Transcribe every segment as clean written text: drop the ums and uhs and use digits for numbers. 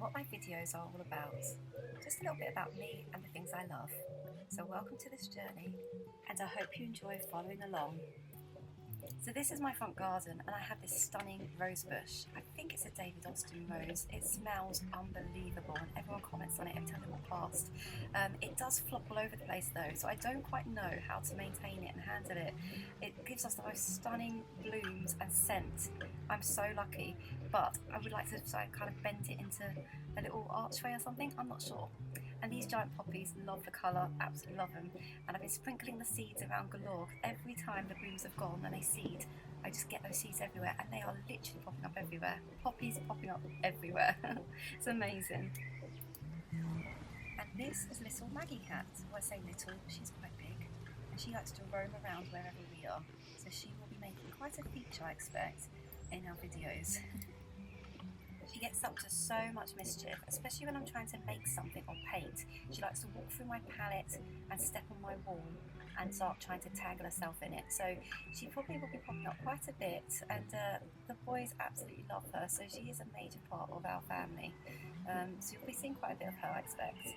what my videos are all about. Just a little bit about me and the things I love. So welcome to this journey, and I hope you enjoy following along. So this is my front garden, and I have this stunning rose bush. I think it's a David Austin rose. It smells unbelievable, and everyone comments on it every time they walk past. It does flop all over the place though, so I don't quite know how to maintain it and handle it. It gives us the most stunning blooms and scent. I'm so lucky, but I would like to kind of bend it into a little archway or something. I'm not sure. And these giant poppies, love the colour, absolutely love them. And I've been sprinkling the seeds around galore. Every time the blooms have gone and they seed, I just get those seeds everywhere, and they are literally popping up everywhere. Poppies popping up everywhere. It's amazing. And this is little Maggie cat. Well, I say little, she's quite big, and she likes to roam around wherever we are. So she will be making quite a feature, I expect, in our videos. She gets up to so much mischief, especially when I'm trying to make something or paint. She likes to walk through my palette and step on my wall and start trying to tangle herself in it. So she probably will be popping up quite a bit, and the boys absolutely love her, so she is a major part of our family. So you'll be seeing quite a bit of her, I expect.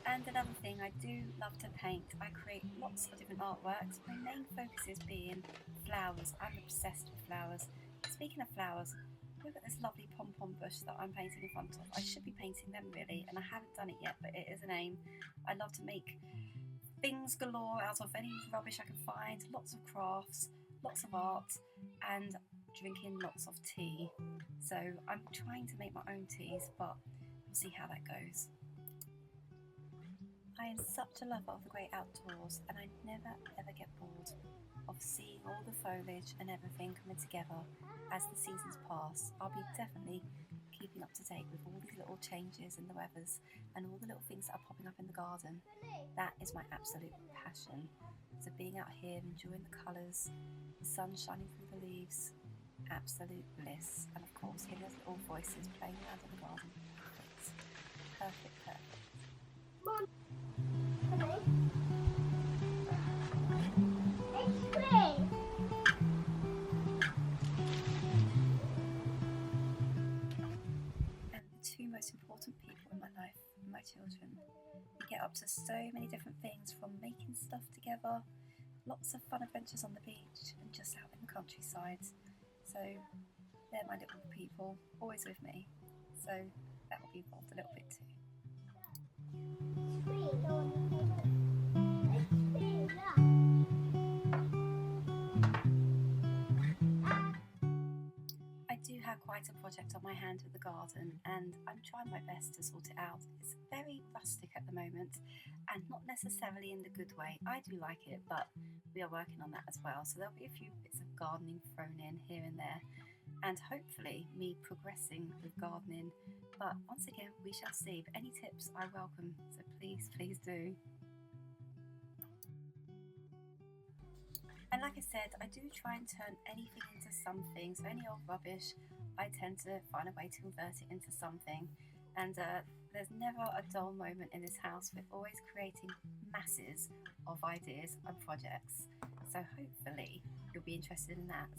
And another thing, I do love to paint. I create lots of different artworks. My main focus is being flowers. I'm obsessed with flowers. Speaking of flowers, look at this lovely pom-pom bush that I'm painting in front of. I should be painting them really, and I haven't done it yet, but it is an aim. I love to make things galore out of any rubbish I can find, lots of crafts, lots of art, and drinking lots of tea. So I'm trying to make my own teas, but we'll see how that goes. I am such a lover of the great outdoors, and I never ever get bored of seeing all the foliage and everything coming together as the seasons pass. I'll be definitely keeping up to date with all these little changes in the weathers and all the little things that are popping up in the garden. That is my absolute passion. So being out here, enjoying the colours, the sun shining through the leaves, absolute bliss. And of course, hearing those little voices playing around in the garden. Perfect, perfect. And the two most important people in my life are my children. We get up to so many different things, from making stuff together, lots of fun adventures on the beach, and just out in the countryside. So they're my little people, always with me. So that will be involved a little bit too. I do have quite a project on my hand with the garden, and I'm trying my best to sort it out. It's very rustic at the moment, and not necessarily in the good way. I do like it, but we are working on that as well. So there'll be a few bits of gardening thrown in here and there, and hopefully me progressing with gardening. But once again, we shall see. But any tips I welcome, so please do. And like I said, I do try and turn anything into something. So any old rubbish, I tend to find a way to convert it into something. And there's never a dull moment in this house. We're always creating masses of ideas and projects. So hopefully you'll be interested in that.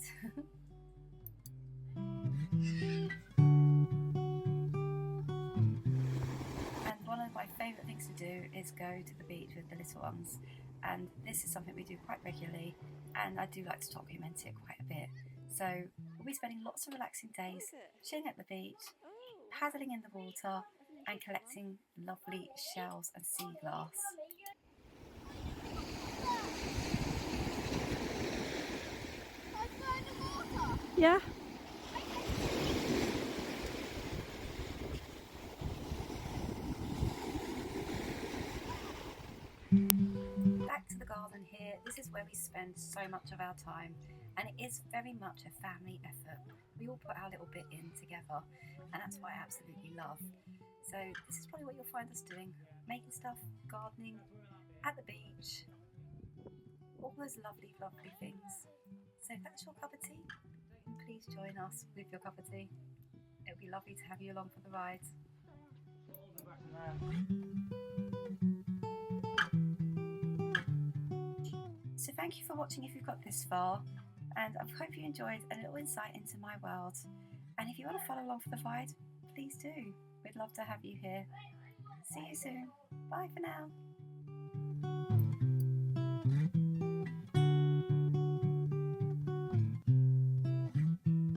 And one of my favourite things to do is go to the beach with the little ones. And this is something we do quite regularly, and I do like to document it quite a bit. So we'll be spending lots of relaxing days chilling at the beach, paddling in the water, and collecting lovely shells and sea glass. Yeah. Back to the garden here. This is where we spend so much of our time, and it is very much a family effort. We all put our little bit in together, and that's what I absolutely love. So this is probably what you'll find us doing, making stuff, gardening, at the beach, all those lovely things. So if that's your cup of tea, then please please join us with your cup of tea. It would be lovely to have you along for the ride. So thank you for watching if you've got this far, and I hope you enjoyed a little insight into my world. And if you want to follow along for the ride, please do. We'd love to have you here. See you soon. Bye for now.